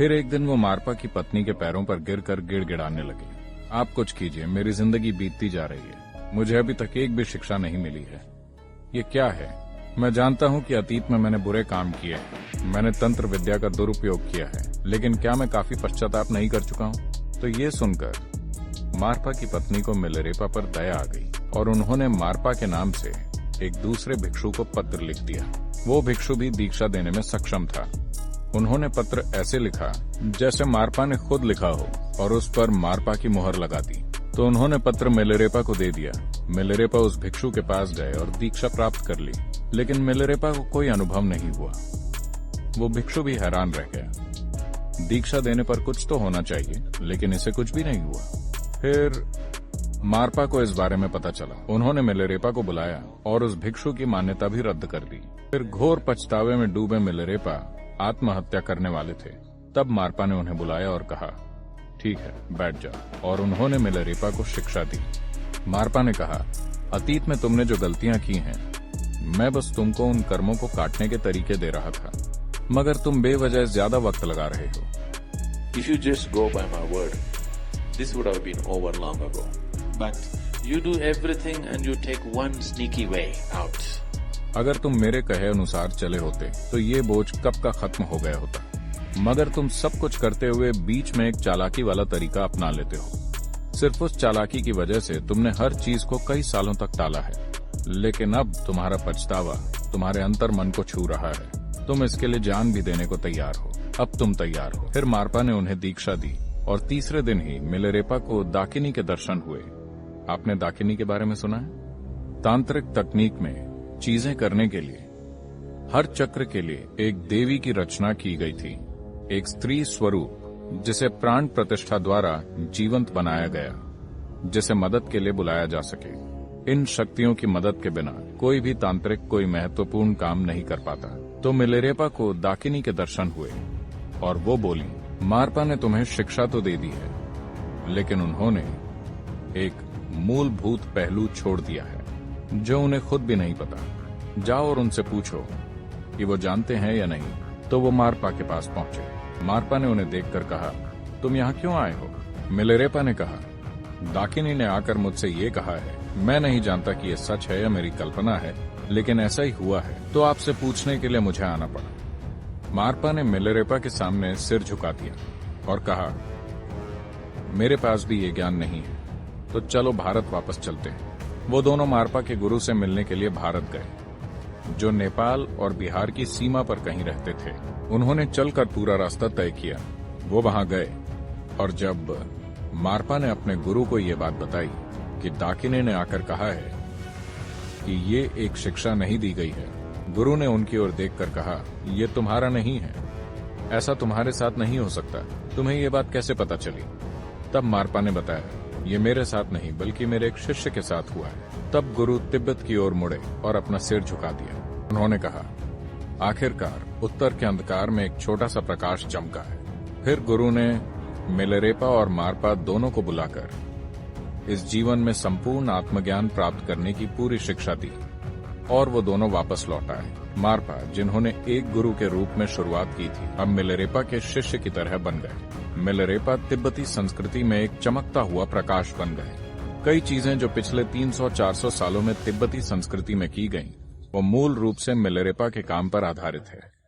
फिर एक दिन वो मारपा की पत्नी के पैरों पर गिरकर गिड़गिड़ाने लगी। आप कुछ कीजिए, मेरी जिंदगी बीतती जा रही है, मुझे अभी तक एक भी शिक्षा नहीं मिली है। ये क्या है? मैं जानता हूँ कि अतीत में मैंने बुरे काम किए हैं, मैंने तंत्र विद्या का दुरुपयोग किया है, लेकिन क्या मैं काफी पश्चाताप नहीं कर चुका हूँ? तो ये सुनकर मारपा की पत्नी को मिलरेपा पर दया आ गई और उन्होंने मारपा के नाम से एक दूसरे भिक्षु को पत्र लिख दिया। वो भिक्षु भी दीक्षा देने में सक्षम था। उन्होंने पत्र ऐसे लिखा जैसे मारपा ने खुद लिखा हो और उस पर मारपा की मुहर लगा दी। तो उन्होंने पत्र मिलरेपा को दे दिया। मिलरेपा उस भिक्षु के पास गए और दीक्षा प्राप्त कर ली, लेकिन मिलरेपा को कोई अनुभव नहीं हुआ। वो भिक्षु भी हैरान रह गया। दीक्षा देने पर कुछ तो होना चाहिए, लेकिन इसे कुछ भी नहीं हुआ। फिर मारपा को इस बारे में पता चला। उन्होंने मिलरेपा को बुलाया और उस भिक्षु की मान्यता भी रद्द कर दी। फिर घोर पछतावे में डूबे मिलरेपा आत्महत्या करने वाले थे। तब मारपा ने उन्हें बुलाया और कहा, ठीक है, बैठ जाओ। और उन्होंने मिलरेपा को शिक्षा दी। मारपा ने कहा, अतीत में तुमने जो गलतियां की हैं, मैं बस तुमको उन कर्मों को काटने के तरीके दे रहा था, मगर तुम बेवजह ज्यादा वक्त लगा रहे हो। If you just go by my word, this would have been over long ago. But you do everything and you take one sneaky way out. अगर तुम मेरे कहे अनुसार चले होते तो ये बोझ कब का खत्म हो गया होता, मगर तुम सब कुछ करते हुए बीच में एक चालाकी वाला तरीका अपना लेते हो। सिर्फ उस चालाकी की वजह से तुमने हर चीज को कई सालों तक टाला है, लेकिन अब तुम्हारा पछतावा तुम्हारे अंतर मन को छू रहा है। तुम इसके लिए जान भी देने को तैयार हो। अब तुम तैयार हो। फिर मारपा ने उन्हें दीक्षा दी और तीसरे दिन ही मिलरेपा को दाकिनी के दर्शन हुए। आपने दाकिनी के बारे में सुना है? तांत्रिक तकनीक में चीजें करने के लिए हर चक्र के लिए एक देवी की रचना की गई थी, एक स्त्री स्वरूप जिसे प्राण प्रतिष्ठा द्वारा जीवंत बनाया गया, जिसे मदद के लिए बुलाया जा सके। इन शक्तियों की मदद के बिना कोई भी तांत्रिक कोई महत्वपूर्ण काम नहीं कर पाता। तो मिलरेपा को दाकिनी के दर्शन हुए और वो बोली, मारपा ने तुम्हें शिक्षा तो दे दी है, लेकिन उन्होंने एक मूलभूत पहलू छोड़ दिया है जो उन्हें खुद भी नहीं पता। जाओ और उनसे पूछो कि वो जानते हैं या नहीं। तो वो मारपा के पास पहुंचे। मारपा ने उन्हें देखकर कहा, तुम यहाँ क्यों आए हो? मिलरेपा ने कहा, दाकिनी ने आकर मुझसे ये कहा है। मैं नहीं जानता कि ये सच है या मेरी कल्पना है, लेकिन ऐसा ही हुआ है, तो आपसे पूछने के लिए मुझे आना पड़ा। मारपा ने मिलरेपा के सामने सिर झुका दिया और कहा, मेरे पास भी ये ज्ञान नहीं है, तो चलो भारत वापस चलते हैं। वो दोनों मारपा के गुरु से मिलने के लिए भारत गए, जो नेपाल और बिहार की सीमा पर कहीं रहते थे। उन्होंने चलकर पूरा रास्ता तय किया। वो वहां गए और जब मारपा ने अपने गुरु को ये बात बताई कि दाकिनी ने आकर कहा है कि ये एक शिक्षा नहीं दी गई है, गुरु ने उनकी ओर देखकर कहा, ये तुम्हारा नहीं है, ऐसा तुम्हारे साथ नहीं हो सकता। तुम्हें ये बात कैसे पता चली? तब मारपा ने बताया, ये मेरे साथ नहीं बल्कि मेरे एक शिष्य के साथ हुआ है। तब गुरु तिब्बत की ओर मुड़े और अपना सिर झुका दिया। उन्होंने कहा, आखिरकार उत्तर के अंधकार में एक छोटा सा प्रकाश चमका है। फिर गुरु ने मिलरेपा और मारपा दोनों को बुलाकर इस जीवन में संपूर्ण आत्मज्ञान प्राप्त करने की पूरी शिक्षा दी और वो दोनों वापस लौट आए। मारपा, जिन्होंने एक गुरु के रूप में शुरुआत की थी, अब मिलरेपा के शिष्य की तरह बन गए। मिलरेपा तिब्बती संस्कृति में एक चमकता हुआ प्रकाश बन गए। कई चीजें जो पिछले 300-400 सालों में तिब्बती संस्कृति में की गईं, वो मूल रूप से मिलरेपा के काम पर आधारित है।